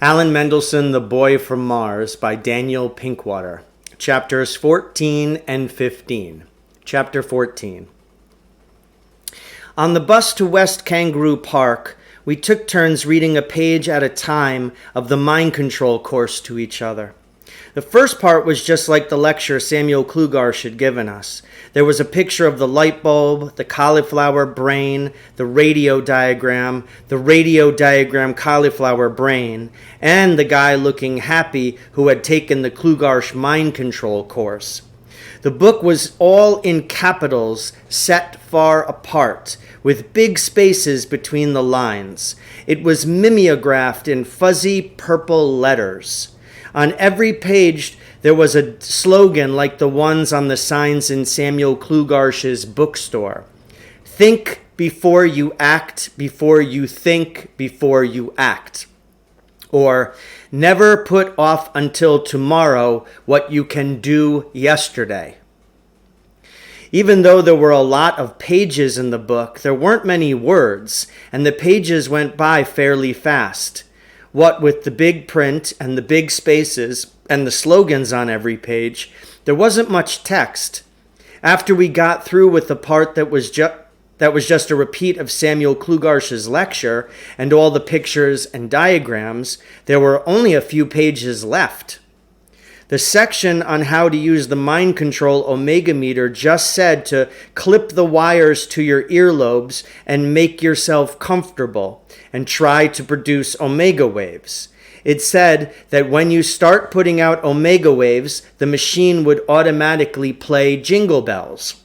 Alan Mendelsohn, The Boy from Mars by Daniel Pinkwater. Chapters 14 and 15. Chapter 14. On the bus to West Kangaroo Park, we took turns reading a page at a time of the mind control course to each other. The first part was just like the lecture Samuel Klugarsh had given us. There was a picture of the light bulb, the cauliflower brain, the radio diagram cauliflower brain, and the guy looking happy who had taken the Klugarsh mind control course. The book was all in capitals set far apart, with big spaces between the lines. It was mimeographed in fuzzy purple letters. On every page, there was a slogan like the ones on the signs in Samuel Klugarsh's bookstore. Think before you act, before you think, before you act. Or, never put off until tomorrow what you can do yesterday. Even though there were a lot of pages in the book, there weren't many words, and the pages went by fairly fast. What with the big print and the big spaces and the slogans on every page, there wasn't much text. After we got through with the part that was just a repeat of Samuel Klugarsh's lecture and all the pictures and diagrams, there were only a few pages left. The section on how to use the mind control omega meter just said to clip the wires to your earlobes and make yourself comfortable and try to produce omega waves. It said that when you start putting out omega waves, the machine would automatically play jingle bells.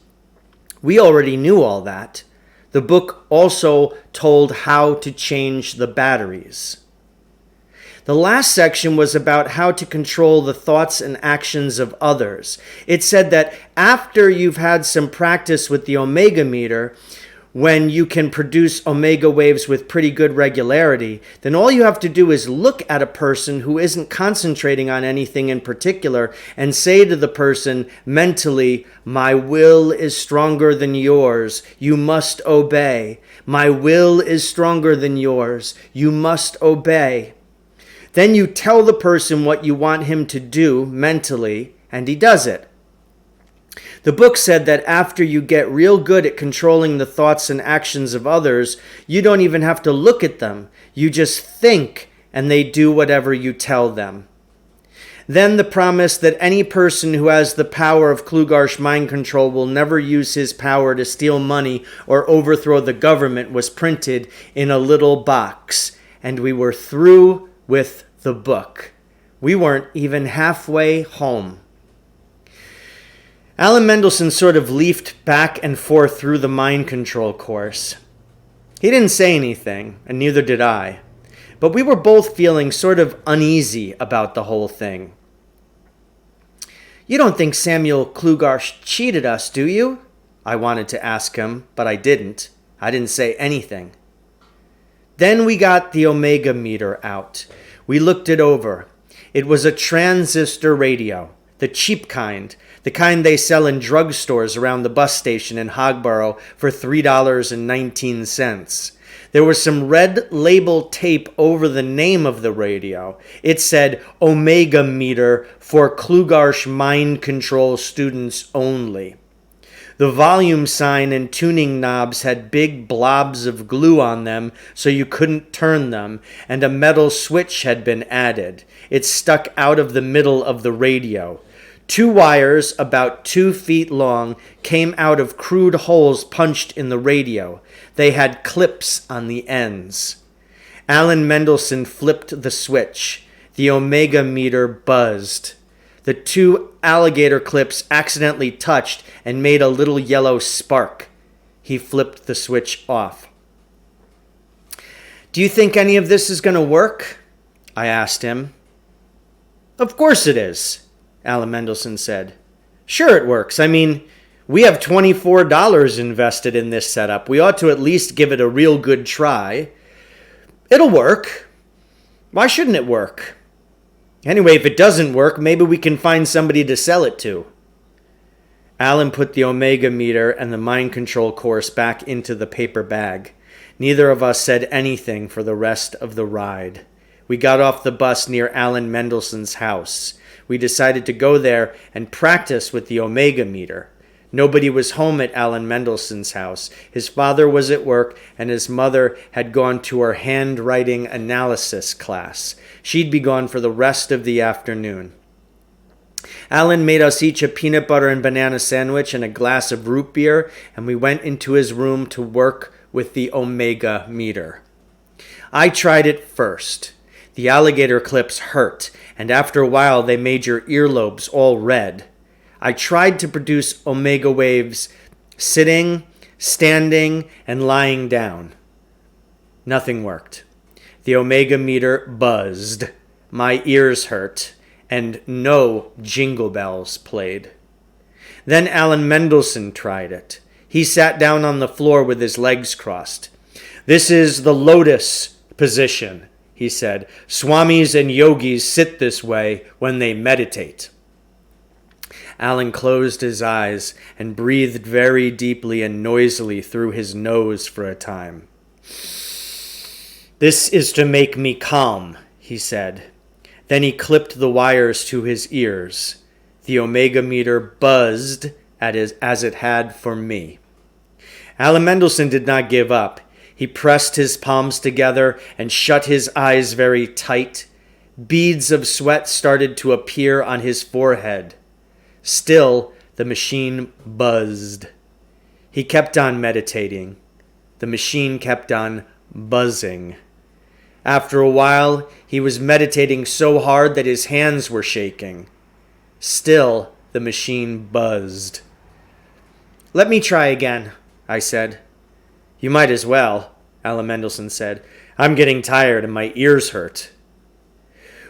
We already knew all that. The book also told how to change the batteries. The last section was about how to control the thoughts and actions of others. It said that after you've had some practice with the omega meter, when you can produce omega waves with pretty good regularity, then all you have to do is look at a person who isn't concentrating on anything in particular and say to the person mentally, "My will is stronger than yours. You must obey. My will is stronger than yours. You must obey." Then you tell the person what you want him to do mentally, and he does it. The book said that after you get real good at controlling the thoughts and actions of others, you don't even have to look at them. You just think, and they do whatever you tell them. Then the promise that any person who has the power of Klugarsh mind control will never use his power to steal money or overthrow the government was printed in a little box, and we were through with the book. We weren't even halfway home. Alan Mendelsohn sort of leafed back and forth through the mind control course. He didn't say anything, and neither did I, but we were both feeling sort of uneasy about the whole thing. "You don't think Samuel Klugarsh cheated us, do you?" I wanted to ask him, but I didn't. I didn't say anything. Then we got the omega meter out. We looked it over. It was a transistor radio, the cheap kind, the kind they sell in drugstores around the bus station in Hogborough for $3.19. There was some red label tape over the name of the radio. It said Omega Meter for Klugarsh Mind Control Students Only. The volume sign and tuning knobs had big blobs of glue on them so you couldn't turn them, and a metal switch had been added. It stuck out of the middle of the radio. 2 wires, about 2 feet long, came out of crude holes punched in the radio. They had clips on the ends. Alan Mendelsohn flipped the switch. The omega meter buzzed. The 2 alligator clips accidentally touched and made a little yellow spark. He flipped the switch off. "Do you think any of this is going to work?" I asked him. "Of course it is," Alan Mendelsohn said. "Sure it works. I mean, we have $24 invested in this setup. We ought to at least give it a real good try. It'll work. Why shouldn't it work? Anyway, if it doesn't work, maybe we can find somebody to sell it to." Alan put the omega meter and the mind control course back into the paper bag. Neither of us said anything for the rest of the ride. We got off the bus near Alan Mendelsohn's house. We decided to go there and practice with the omega meter. Nobody was home at Alan Mendelsohn's house. His father was at work, and his mother had gone to her handwriting analysis class. She'd be gone for the rest of the afternoon. Alan made us each a peanut butter and banana sandwich and a glass of root beer, and we went into his room to work with the omega meter. I tried it first. The alligator clips hurt, and after a while they made your earlobes all red. I tried to produce omega waves sitting, standing, and lying down. Nothing worked. The omega meter buzzed. My ears hurt, and no jingle bells played. Then Alan Mendelsohn tried it. He sat down on the floor with his legs crossed. "This is the lotus position," he said. "Swamis and yogis sit this way when they meditate." Alan closed his eyes and breathed very deeply and noisily through his nose for a time. "This is to make me calm," he said. Then he clipped the wires to his ears. The omega meter buzzed as it had for me. Alan Mendelsohn did not give up. He pressed his palms together and shut his eyes very tight. Beads of sweat started to appear on his forehead. Still, the machine buzzed. He kept on meditating. The machine kept on buzzing. After a while, he was meditating so hard that his hands were shaking. Still, the machine buzzed. "Let me try again," I said. "You might as well," Alan Mendelsohn said. "I'm getting tired and my ears hurt."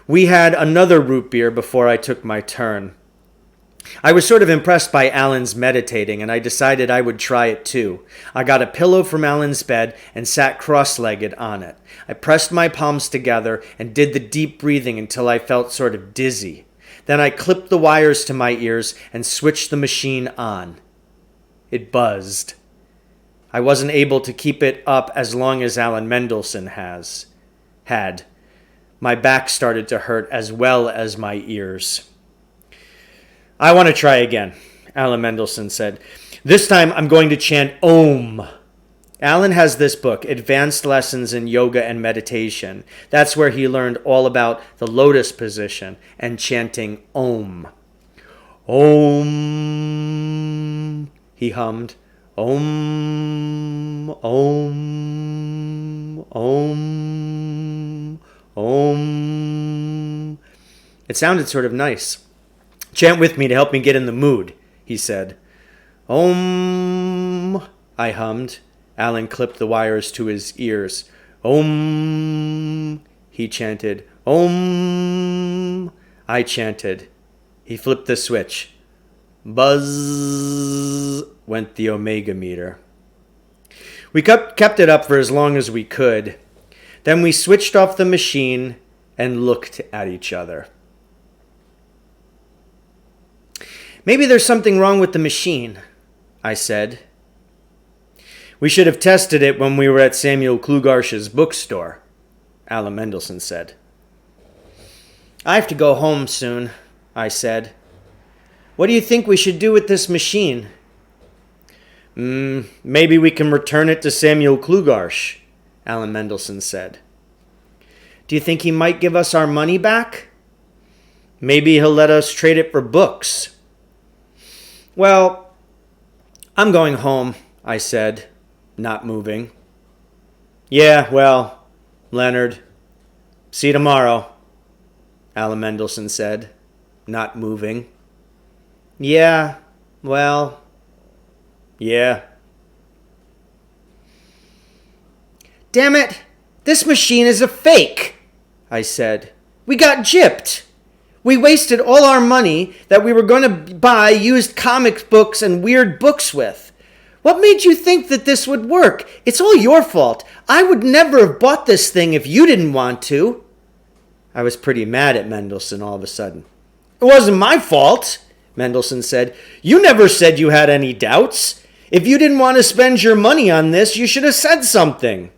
We had another root beer before I took my turn. I was sort of impressed by Alan's meditating, and I decided I would try it too. I got a pillow from Alan's bed and sat cross-legged on it. I pressed my palms together and did the deep breathing until I felt sort of dizzy. Then I clipped the wires to my ears and switched the machine on. It buzzed. I wasn't able to keep it up as long as Alan Mendelsohn had. My back started to hurt as well as my ears. "I want to try again," Alan Mendelsohn said. "This time I'm going to chant Om." Alan has this book, Advanced Lessons in Yoga and Meditation. That's where he learned all about the lotus position and chanting Om. "Om," he hummed. "Om, Om, Om, Om." It sounded sort of nice. "Chant with me to help me get in the mood," he said. "Om," I hummed. Alan clipped the wires to his ears. "Om," he chanted. "Om," I chanted. He flipped the switch. Buzz went the omega meter. We kept it up for as long as we could. Then we switched off the machine and looked at each other. "Maybe there's something wrong with the machine," I said. "We should have tested it when we were at Samuel Klugarsh's bookstore," Alan Mendelsohn said. "I have to go home soon," I said. "What do you think we should do with this machine?" Maybe we can return it to Samuel Klugarsh," Alan Mendelsohn said. "Do you think he might give us our money back?" "Maybe he'll let us trade it for books." "Well, I'm going home," I said, not moving. "Yeah, well, Leonard, see you tomorrow," Alan Mendelsohn said, not moving. "Yeah, well, yeah." "Damn it, this machine is a fake," I said. "We got gypped. We wasted all our money that we were going to buy used comic books and weird books with. What made you think that this would work? It's all your fault. I would never have bought this thing if you didn't want to." I was pretty mad at Mendelsohn all of a sudden. "It wasn't my fault," Mendelsohn said. "You never said you had any doubts. If you didn't want to spend your money on this, you should have said something."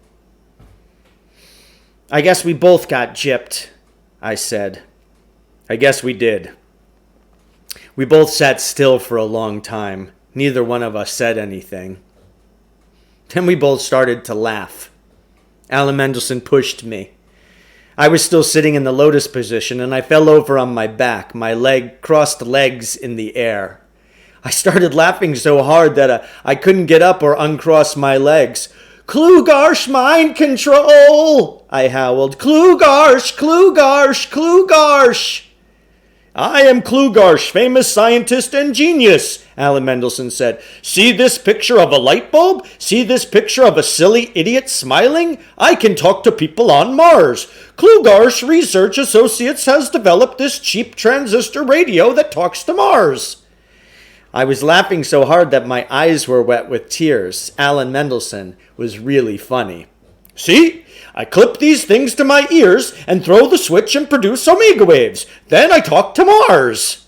I guess we both got gypped, I said. I guess we did. We both sat still for a long time. Neither one of us said anything. Then we both started to laugh. Alan Mendelsohn pushed me. I was still sitting in the lotus position, and I fell over on my back, my crossed legs in the air. I started laughing so hard that I couldn't get up or uncross my legs. "Klugarsh mind control!" I howled. "Klugarsh, Klugarsh, Klugarsh!" "I am Klugarsh, famous scientist and genius," Alan Mendelsohn said. "See this picture of a light bulb? See this picture of a silly idiot smiling? I can talk to people on Mars. Klugarsh Research Associates has developed this cheap transistor radio that talks to Mars." I was laughing so hard that my eyes were wet with tears. Alan Mendelsohn was really funny. "See? I clip these things to my ears and throw the switch and produce omega waves. Then I talk to Mars,"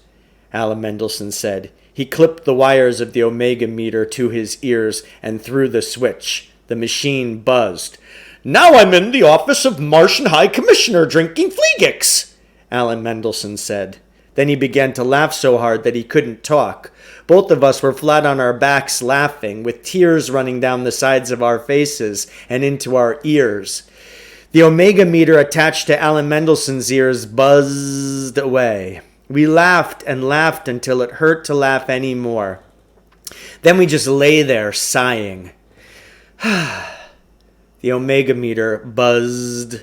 Alan Mendelsohn said. He clipped the wires of the omega meter to his ears and threw the switch. The machine buzzed. "Now I'm in the office of Martian High Commissioner drinking Fleegix," Alan Mendelsohn said. Then he began to laugh so hard that he couldn't talk. Both of us were flat on our backs laughing, with tears running down the sides of our faces and into our ears. The omega meter attached to Alan Mendelsohn's ears buzzed away. We laughed and laughed until it hurt to laugh any more. Then we just lay there sighing. The omega meter buzzed.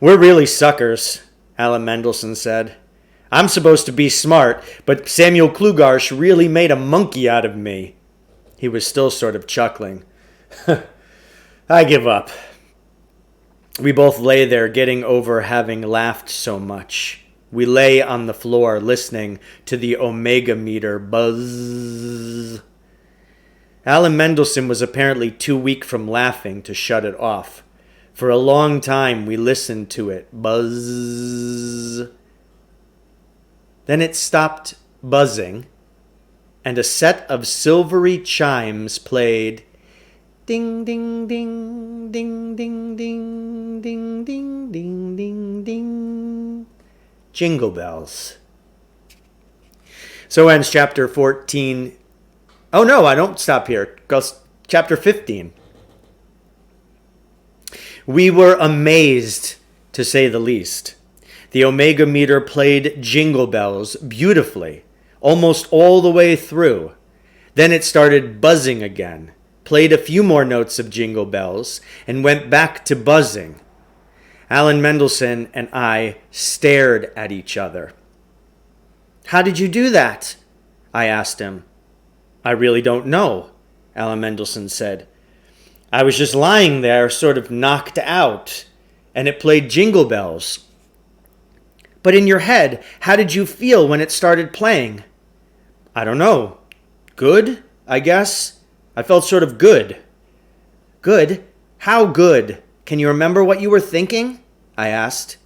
"We're really suckers," Alan Mendelsohn said. "I'm supposed to be smart, but Samuel Klugarsh really made a monkey out of me." He was still sort of chuckling. "I give up." We both lay there getting over having laughed so much. We lay on the floor listening to the omega meter buzz. Alan Mendelsohn was apparently too weak from laughing to shut it off. For a long time we listened to it buzz. Then it stopped buzzing, and a set of silvery chimes played. Ding, ding, ding, ding, ding, ding, ding, ding, ding, ding, ding. Jingle bells. So ends chapter 14. Oh no, I don't stop here. Goes chapter 15. We were amazed, to say the least. The omega meter played jingle bells beautifully, almost all the way through. Then it started buzzing again, played a few more notes of jingle bells, and went back to buzzing. Alan Mendelsohn and I stared at each other. "How did you do that?" I asked him. "I really don't know," Alan Mendelsohn said. "I was just lying there, sort of knocked out, and it played jingle bells." "But in your head, how did you feel when it started playing?" "I don't know. Good, I guess. I felt sort of good." "Good? How good? Can you remember what you were thinking?" I asked.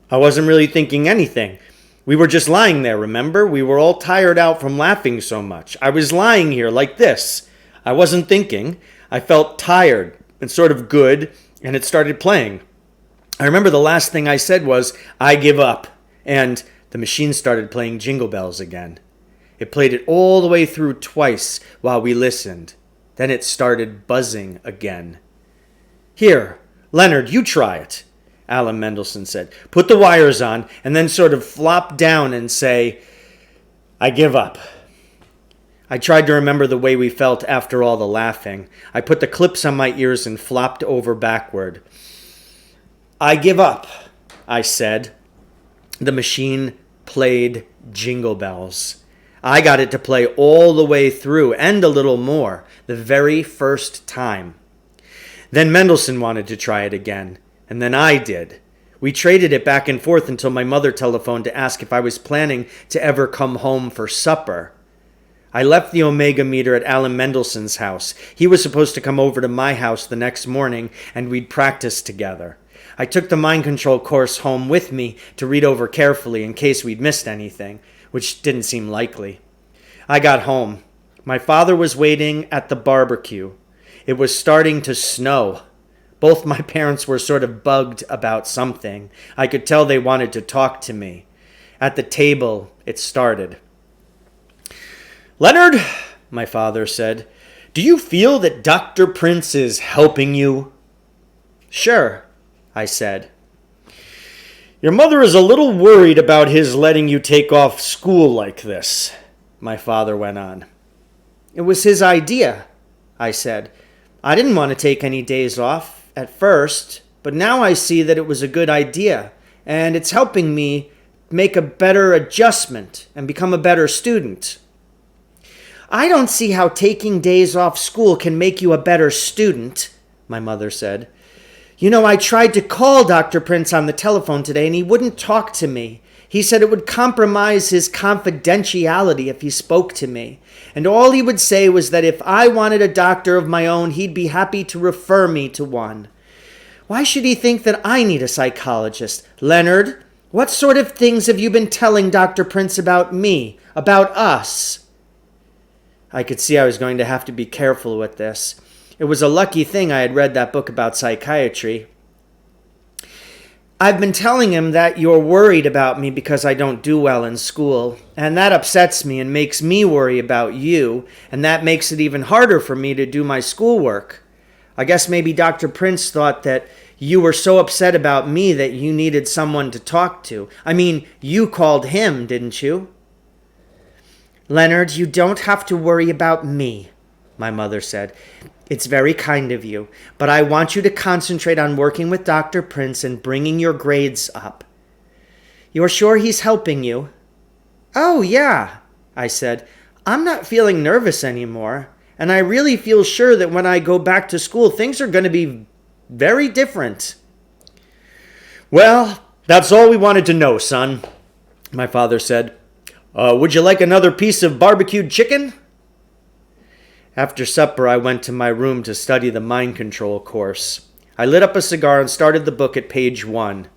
"I wasn't really thinking anything. We were just lying there, remember? We were all tired out from laughing so much. I was lying here like this. I wasn't thinking. I felt tired and sort of good, and it started playing. I remember the last thing I said was, 'I give up,' and the machine started playing jingle bells again. It played it all the way through twice while we listened. Then it started buzzing again. 'Here, Leonard, you try it,' Alan Mendelsohn said. 'Put the wires on and then sort of flop down and say, 'I give up.'" I tried to remember the way we felt after all the laughing. I put the clips on my ears and flopped over backward. "I give up," I said. The machine played jingle bells. I got it to play all the way through and a little more, the very first time. Then Mendelsohn wanted to try it again, and then I did. We traded it back and forth until my mother telephoned to ask if I was planning to ever come home for supper. I left the omega meter at Alan Mendelsohn's house. He was supposed to come over to my house the next morning, and we'd practice together. I took the mind control course home with me to read over carefully in case we'd missed anything, which didn't seem likely. I got home. My father was waiting at the barbecue. It was starting to snow. Both my parents were sort of bugged about something. I could tell they wanted to talk to me. At the table, it started. "Leonard," my father said, "do you feel that Dr. Prince is helping you?" "Sure," I said. "Your mother is a little worried about his letting you take off school like this," my father went on. "It was his idea," I said. "I didn't want to take any days off at first, but now I see that it was a good idea, and it's helping me make a better adjustment and become a better student." "I don't see how taking days off school can make you a better student," my mother said. "You know, I tried to call Dr. Prince on the telephone today, and he wouldn't talk to me. He said it would compromise his confidentiality if he spoke to me. And all he would say was that if I wanted a doctor of my own, he'd be happy to refer me to one. Why should he think that I need a psychologist? Leonard, what sort of things have you been telling Dr. Prince about me, about us?" I could see I was going to have to be careful with this. It was a lucky thing I had read that book about psychiatry. "I've been telling him that you're worried about me because I don't do well in school, and that upsets me and makes me worry about you, and that makes it even harder for me to do my schoolwork. I guess maybe Dr. Prince thought that you were so upset about me that you needed someone to talk to. I mean, you called him, didn't you?" "Leonard, you don't have to worry about me," my mother said. "It's very kind of you, but I want you to concentrate on working with Dr. Prince and bringing your grades up." "You're sure he's helping you?" "Oh, yeah," I said. "I'm not feeling nervous anymore, and I really feel sure that when I go back to school, things are going to be very different." "Well, that's all we wanted to know, son," my father said. Would you like another piece of barbecued chicken?" After supper, I went to my room to study the mind control course. I lit up a cigar and started the book at page 1.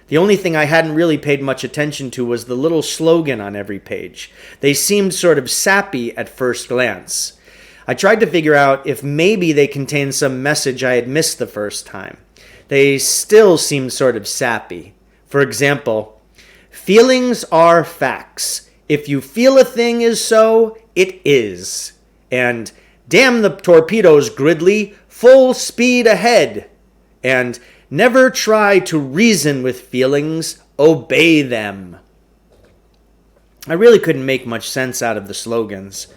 The only thing I hadn't really paid much attention to was the little slogan on every page. They seemed sort of sappy at first glance. I tried to figure out if maybe they contained some message I had missed the first time. They still seemed sort of sappy. For example, "Feelings are facts. If you feel a thing is so, it is." And "Damn the torpedoes, Gridley, full speed ahead." And "Never try to reason with feelings, obey them." I really couldn't make much sense out of the slogans.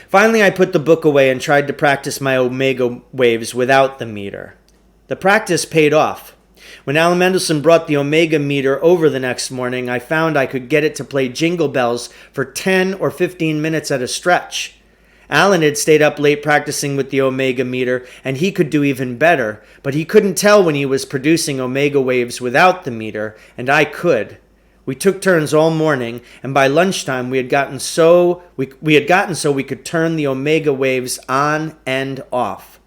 Finally, I put the book away and tried to practice my omega waves without the meter. The practice paid off. When Alan Mendelsohn brought the omega meter over the next morning, I found I could get it to play Jingle Bells for 10 or 15 minutes at a stretch. Alan had stayed up late practicing with the omega meter, and he could do even better, but he couldn't tell when he was producing omega waves without the meter, and I could. We took turns all morning, and by lunchtime we had gotten so we could turn the omega waves on and off.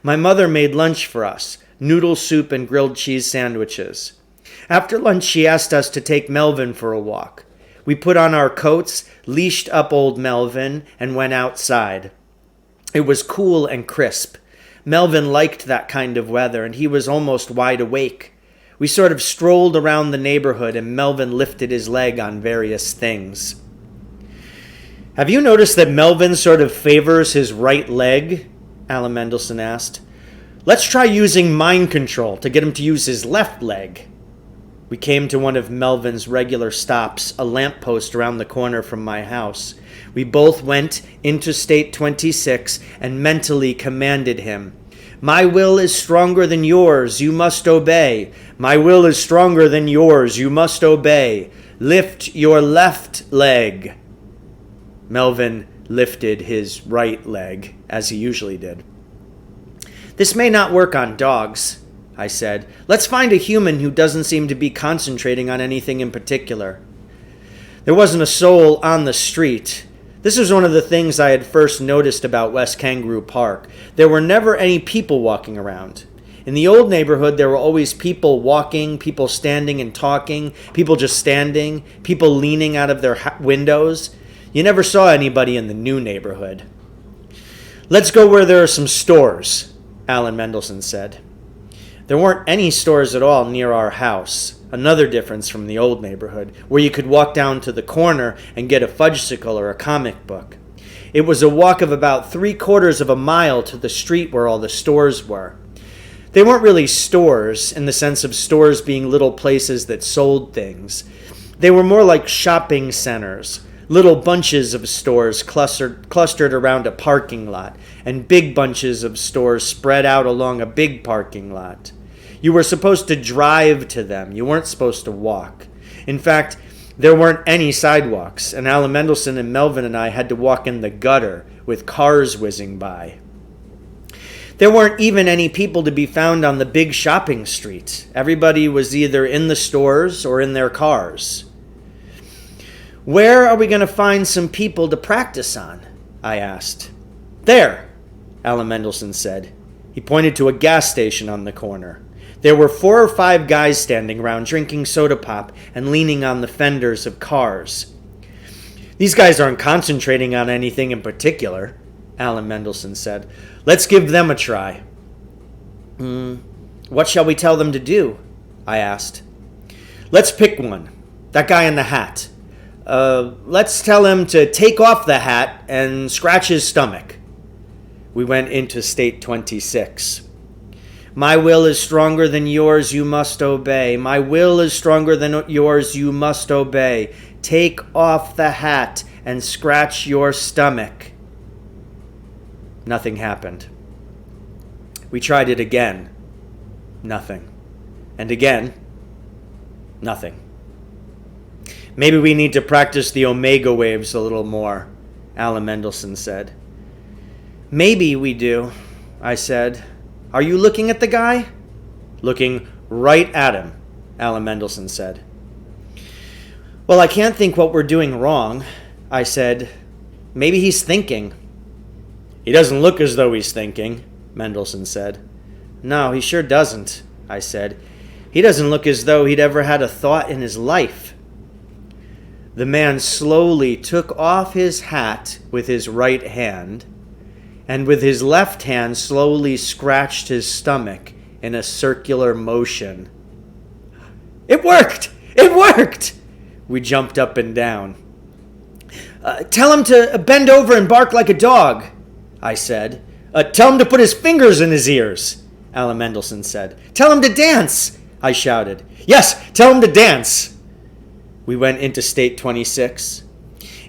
My mother made lunch for us, noodle soup and grilled cheese sandwiches. After lunch, she asked us to take Melvin for a walk. We put on our coats, leashed up old Melvin, and went outside. It was cool and crisp. Melvin liked that kind of weather, and he was almost wide awake. We sort of strolled around the neighborhood, and Melvin lifted his leg on various things. "Have you noticed that Melvin sort of favors his right leg?" Alan Mendelsohn asked. "Let's try using mind control to get him to use his left leg." We came to one of Melvin's regular stops, a lamppost around the corner from my house. We both went into State 26 and mentally commanded him. "My will is stronger than yours, you must obey. My will is stronger than yours, you must obey. Lift your left leg." Melvin lifted his right leg, as he usually did. "This may not work on dogs," I said. "Let's find a human who doesn't seem to be concentrating on anything in particular." There wasn't a soul on the street. This was one of the things I had first noticed about West Kangaroo Park. There were never any people walking around. In the old neighborhood, there were always people walking, people standing and talking, people just standing, people leaning out of their windows. You never saw anybody in the new neighborhood. "Let's go where there are some stores," Alan Mendelsohn said. There weren't any stores at all near our house, another difference from the old neighborhood, where you could walk down to the corner and get a fudgesicle or a comic book. It was a walk of about 3/4 of a mile to the street where all the stores were. They weren't really stores in the sense of stores being little places that sold things. They were more like shopping centers, little bunches of stores clustered around a parking lot, and big bunches of stores spread out along a big parking lot. You were supposed to drive to them. You weren't supposed to walk. In fact, there weren't any sidewalks, and Alan Mendelsohn and Melvin and I had to walk in the gutter with cars whizzing by. There weren't even any people to be found on the big shopping street. Everybody was either in the stores or in their cars. "Where are we going to find some people to practice on?" I asked. "There," Alan Mendelsohn said. He pointed to a gas station on the corner. There were 4 or 5 guys standing around drinking soda pop and leaning on the fenders of cars. "These guys aren't concentrating on anything in particular," Alan Mendelsohn said. "Let's give them a try." What shall we tell them to do?" I asked. "Let's pick one. That guy in the hat. Let's tell him to take off the hat and scratch his stomach." We went into State 26. "My will is stronger than yours, you must obey. My will is stronger than yours, you must obey. Take off the hat and scratch your stomach." Nothing happened. We tried it again. Nothing. And again. Nothing. "Maybe we need to practice the omega waves a little more," Alan Mendelsohn said. "Maybe we do," I said. "Are you looking at the guy?" "Looking right at him," Alan Mendelsohn said. "Well, I can't think what we're doing wrong," I said. "Maybe he's thinking." "He doesn't look as though he's thinking," Mendelsohn said. "No, he sure doesn't," I said. "He doesn't look as though he'd ever had a thought in his life." The man slowly took off his hat with his right hand, and with his left hand slowly scratched his stomach in a circular motion. "It worked! It worked!" We jumped up and down. "Tell him to bend over and bark like a dog," I said. "Tell him to put his fingers in his ears," Alan Mendelsohn said. "Tell him to dance," I shouted. "Yes, tell him to dance." We went into State 26.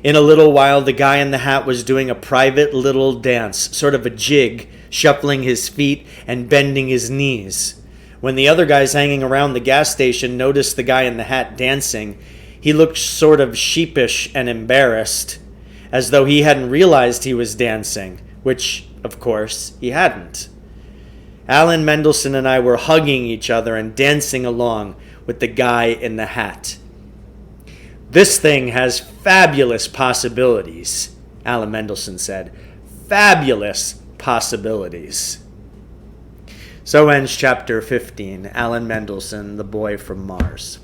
In a little while, the guy in the hat was doing a private little dance, sort of a jig, shuffling his feet and bending his knees. When the other guys hanging around the gas station noticed the guy in the hat dancing, he looked sort of sheepish and embarrassed, as though he hadn't realized he was dancing, which, of course, he hadn't. Alan Mendelsohn and I were hugging each other and dancing along with the guy in the hat. "This thing has fabulous possibilities," Alan Mendelsohn said. "Fabulous possibilities." So ends Chapter 15, Alan Mendelsohn, the Boy from Mars.